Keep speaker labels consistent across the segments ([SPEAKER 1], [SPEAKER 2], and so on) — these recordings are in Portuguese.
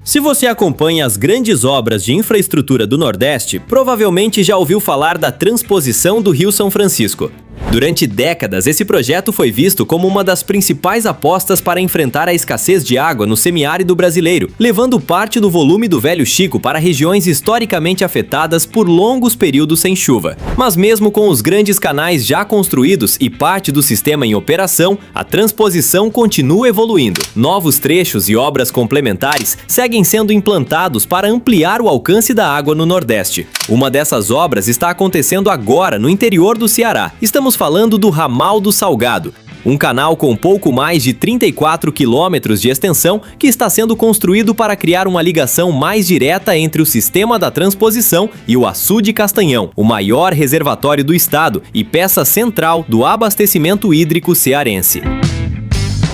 [SPEAKER 1] Se você acompanha as grandes obras de infraestrutura do Nordeste, provavelmente já ouviu falar da transposição do Rio São Francisco. Durante décadas, esse projeto foi visto como uma das principais apostas para enfrentar a escassez de água no semiárido brasileiro, levando parte do volume do Velho Chico para regiões historicamente afetadas por longos períodos sem chuva. Mas mesmo com os grandes canais já construídos e parte do sistema em operação, a transposição continua evoluindo. Novos trechos e obras complementares seguem sendo implantados para ampliar o alcance da água no Nordeste. Uma dessas obras está acontecendo agora no interior do Ceará. Estamos falando do Ramal do Salgado, um canal com pouco mais de 34 quilômetros de extensão que está sendo construído para criar uma ligação mais direta entre o sistema da transposição e o Açude Castanhão, o maior reservatório do estado e peça central do abastecimento hídrico cearense.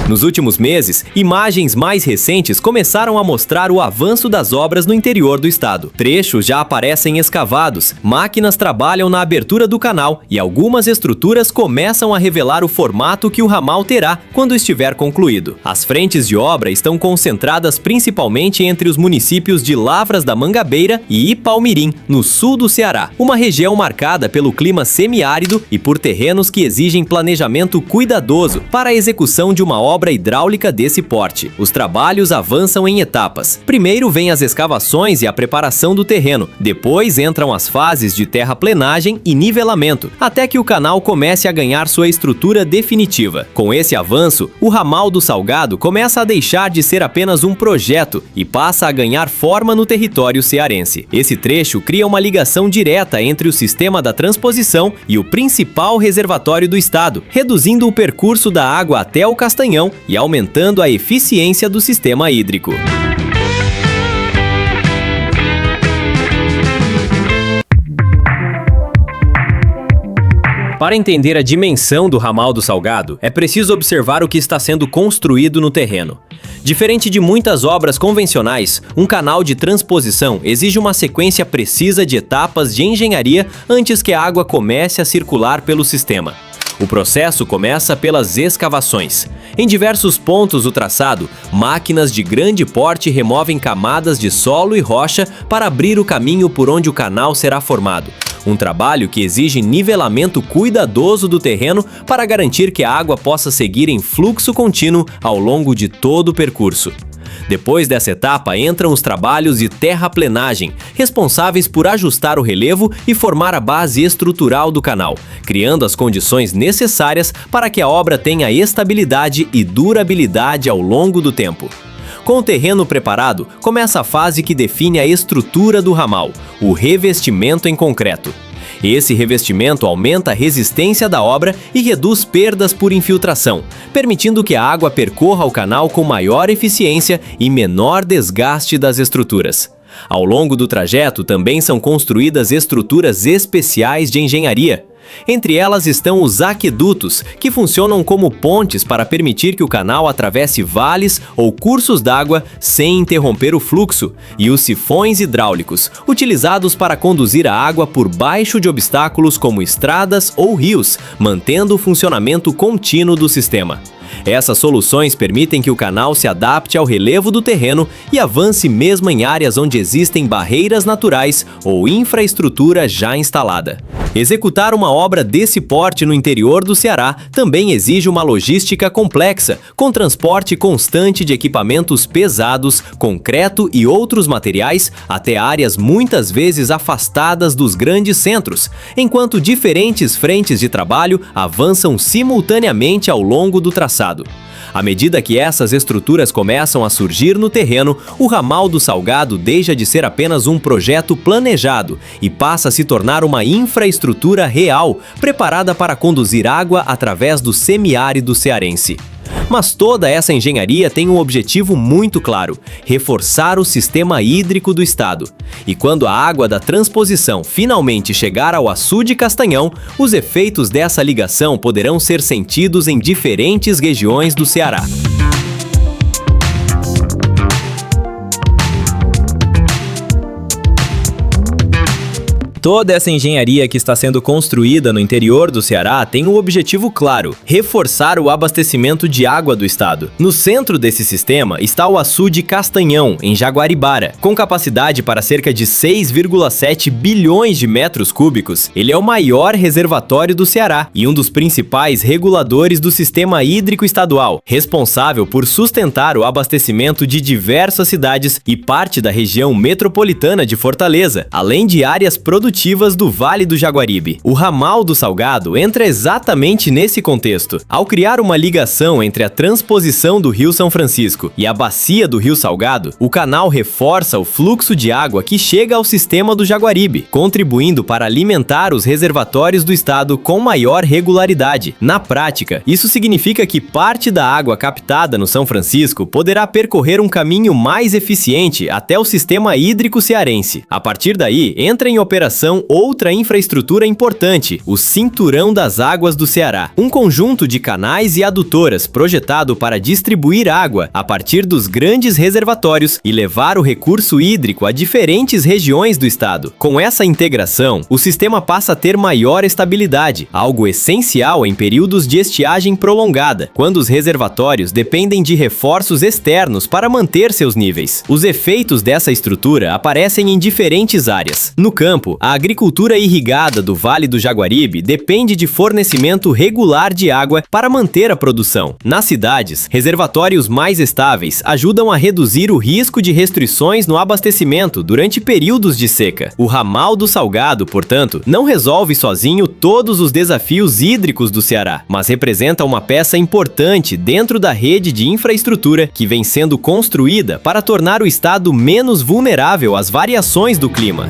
[SPEAKER 1] Nos últimos meses, imagens mais recentes começaram a mostrar o avanço das obras no interior do estado. Trechos já aparecem escavados, máquinas trabalham na abertura do canal e algumas estruturas começam a revelar o formato que o ramal terá quando estiver concluído. As frentes de obra estão concentradas principalmente entre os municípios de Lavras da Mangabeira e Ipaumirim, no sul do Ceará, uma região marcada pelo clima semiárido e por terrenos que exigem planejamento cuidadoso para a execução de uma obra hidráulica desse porte. Os trabalhos avançam em etapas. Primeiro vem as escavações e a preparação do terreno. Depois entram as fases de terraplenagem e nivelamento, até que o canal comece a ganhar sua estrutura definitiva. Com esse avanço, o Ramal do Salgado começa a deixar de ser apenas um projeto e passa a ganhar forma no território cearense. Esse trecho cria uma ligação direta entre o sistema da transposição e o principal reservatório do estado, reduzindo o percurso da água até o Castanhão e aumentando a eficiência do sistema hídrico. Para entender a dimensão do Ramal do Salgado, é preciso observar o que está sendo construído no terreno. Diferente de muitas obras convencionais, um canal de transposição exige uma sequência precisa de etapas de engenharia antes que a água comece a circular pelo sistema. O processo começa pelas escavações. Em diversos pontos do traçado, máquinas de grande porte removem camadas de solo e rocha para abrir o caminho por onde o canal será formado. Um trabalho que exige nivelamento cuidadoso do terreno para garantir que a água possa seguir em fluxo contínuo ao longo de todo o percurso. Depois dessa etapa entram os trabalhos de terraplenagem, responsáveis por ajustar o relevo e formar a base estrutural do canal, criando as condições necessárias para que a obra tenha estabilidade e durabilidade ao longo do tempo. Com o terreno preparado, começa a fase que define a estrutura do ramal, o revestimento em concreto. Esse revestimento aumenta a resistência da obra e reduz perdas por infiltração, permitindo que a água percorra o canal com maior eficiência e menor desgaste das estruturas. Ao longo do trajeto também são construídas estruturas especiais de engenharia. Entre elas estão os aquedutos, que funcionam como pontes para permitir que o canal atravesse vales ou cursos d'água sem interromper o fluxo, e os sifões hidráulicos, utilizados para conduzir a água por baixo de obstáculos como estradas ou rios, mantendo o funcionamento contínuo do sistema. Essas soluções permitem que o canal se adapte ao relevo do terreno e avance mesmo em áreas onde existem barreiras naturais ou infraestrutura já instalada. Executar uma obra desse porte no interior do Ceará também exige uma logística complexa, com transporte constante de equipamentos pesados, concreto e outros materiais até áreas muitas vezes afastadas dos grandes centros, enquanto diferentes frentes de trabalho avançam simultaneamente ao longo do traçado. À medida que essas estruturas começam a surgir no terreno, o Ramal do Salgado deixa de ser apenas um projeto planejado e passa a se tornar uma infraestrutura real, preparada para conduzir água através do semiárido cearense. Mas toda essa engenharia tem um objetivo muito claro: reforçar o sistema hídrico do estado. E quando a água da transposição finalmente chegar ao Açude Castanhão, os efeitos dessa ligação poderão ser sentidos em diferentes regiões do Ceará. Toda essa engenharia que está sendo construída no interior do Ceará tem um objetivo claro: reforçar o abastecimento de água do estado. No centro desse sistema está o açude Castanhão, em Jaguaribara. Com capacidade para cerca de 6,7 bilhões de metros cúbicos, ele é o maior reservatório do Ceará e um dos principais reguladores do sistema hídrico estadual, responsável por sustentar o abastecimento de diversas cidades e parte da região metropolitana de Fortaleza, além de áreas produtivas do Vale do Jaguaribe. O ramal do Salgado entra exatamente nesse contexto. Ao criar uma ligação entre a transposição do Rio São Francisco e a bacia do Rio Salgado, o canal reforça o fluxo de água que chega ao sistema do Jaguaribe, contribuindo para alimentar os reservatórios do estado com maior regularidade. Na prática, isso significa que parte da água captada no São Francisco poderá percorrer um caminho mais eficiente até o sistema hídrico cearense. A partir daí, entra em operação outra infraestrutura importante, o Cinturão das Águas do Ceará, um conjunto de canais e adutoras projetado para distribuir água a partir dos grandes reservatórios e levar o recurso hídrico a diferentes regiões do estado. Com essa integração, o sistema passa a ter maior estabilidade, algo essencial em períodos de estiagem prolongada, quando os reservatórios dependem de reforços externos para manter seus níveis. Os efeitos dessa estrutura aparecem em diferentes áreas. No campo, a agricultura irrigada do Vale do Jaguaribe depende de fornecimento regular de água para manter a produção. Nas cidades, reservatórios mais estáveis ajudam a reduzir o risco de restrições no abastecimento durante períodos de seca. O ramal do Salgado, portanto, não resolve sozinho todos os desafios hídricos do Ceará, mas representa uma peça importante dentro da rede de infraestrutura que vem sendo construída para tornar o estado menos vulnerável às variações do clima.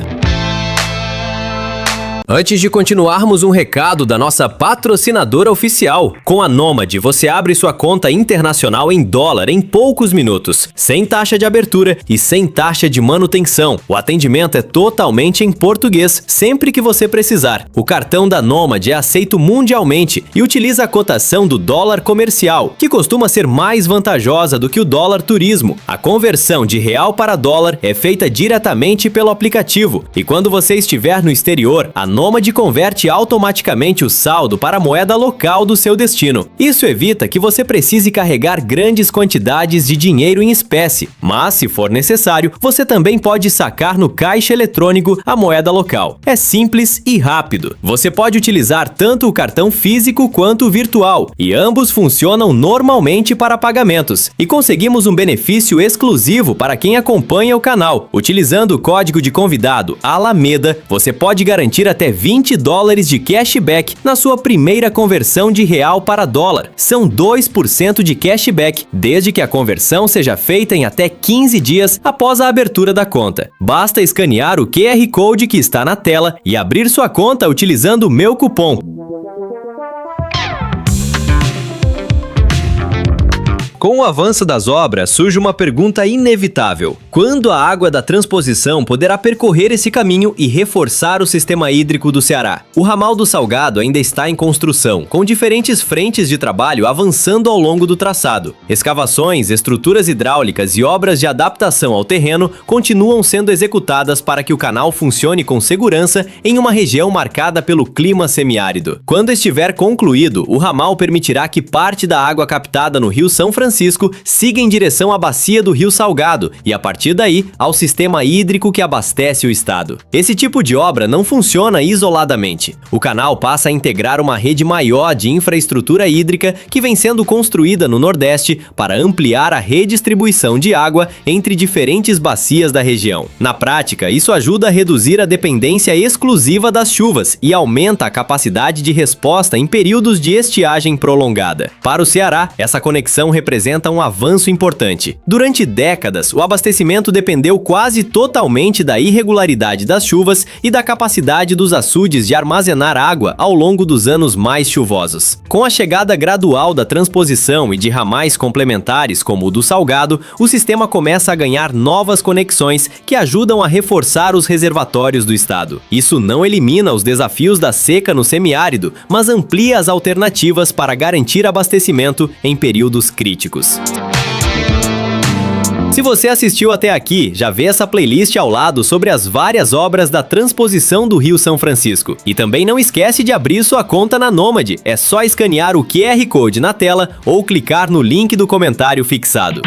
[SPEAKER 1] Antes de continuarmos, um recado da nossa patrocinadora oficial. Com a Nômade, você abre sua conta internacional em dólar em poucos minutos, sem taxa de abertura e sem taxa de manutenção. O atendimento é totalmente em português, sempre que você precisar. O cartão da Nômade é aceito mundialmente e utiliza a cotação do dólar comercial, que costuma ser mais vantajosa do que o dólar turismo. A conversão de real para dólar é feita diretamente pelo aplicativo, e quando você estiver no exterior, a Nômade converte automaticamente o saldo para a moeda local do seu destino. Isso evita que você precise carregar grandes quantidades de dinheiro em espécie, mas, se for necessário, você também pode sacar no caixa eletrônico a moeda local. É simples e rápido. Você pode utilizar tanto o cartão físico quanto o virtual, e ambos funcionam normalmente para pagamentos. E conseguimos um benefício exclusivo para quem acompanha o canal. Utilizando o código de convidado Alameda, você pode garantir até $20 de cashback na sua primeira conversão de real para dólar. São 2% de cashback, desde que a conversão seja feita em até 15 dias após a abertura da conta. Basta escanear o QR Code que está na tela e abrir sua conta utilizando o meu cupom. Com o avanço das obras, surge uma pergunta inevitável: quando a água da transposição poderá percorrer esse caminho e reforçar o sistema hídrico do Ceará? O ramal do Salgado ainda está em construção, com diferentes frentes de trabalho avançando ao longo do traçado. Escavações, estruturas hidráulicas e obras de adaptação ao terreno continuam sendo executadas para que o canal funcione com segurança em uma região marcada pelo clima semiárido. Quando estiver concluído, o ramal permitirá que parte da água captada no Rio São Francisco siga em direção à bacia do Rio Salgado e, a partir daí, ao sistema hídrico que abastece o estado. Esse tipo de obra não funciona isoladamente. O canal passa a integrar uma rede maior de infraestrutura hídrica que vem sendo construída no Nordeste para ampliar a redistribuição de água entre diferentes bacias da região. Na prática, isso ajuda a reduzir a dependência exclusiva das chuvas e aumenta a capacidade de resposta em períodos de estiagem prolongada. Para o Ceará, essa conexão representa um avanço importante. Durante décadas, o abastecimento dependeu quase totalmente da irregularidade das chuvas e da capacidade dos açudes de armazenar água ao longo dos anos mais chuvosos. Com a chegada gradual da transposição e de ramais complementares como o do Salgado, o sistema começa a ganhar novas conexões que ajudam a reforçar os reservatórios do estado. Isso não elimina os desafios da seca no semiárido, mas amplia as alternativas para garantir abastecimento em períodos críticos. Se você assistiu até aqui, já vê essa playlist ao lado sobre as várias obras da transposição do Rio São Francisco. E também não esquece de abrir sua conta na Nômade, é só escanear o QR Code na tela ou clicar no link do comentário fixado.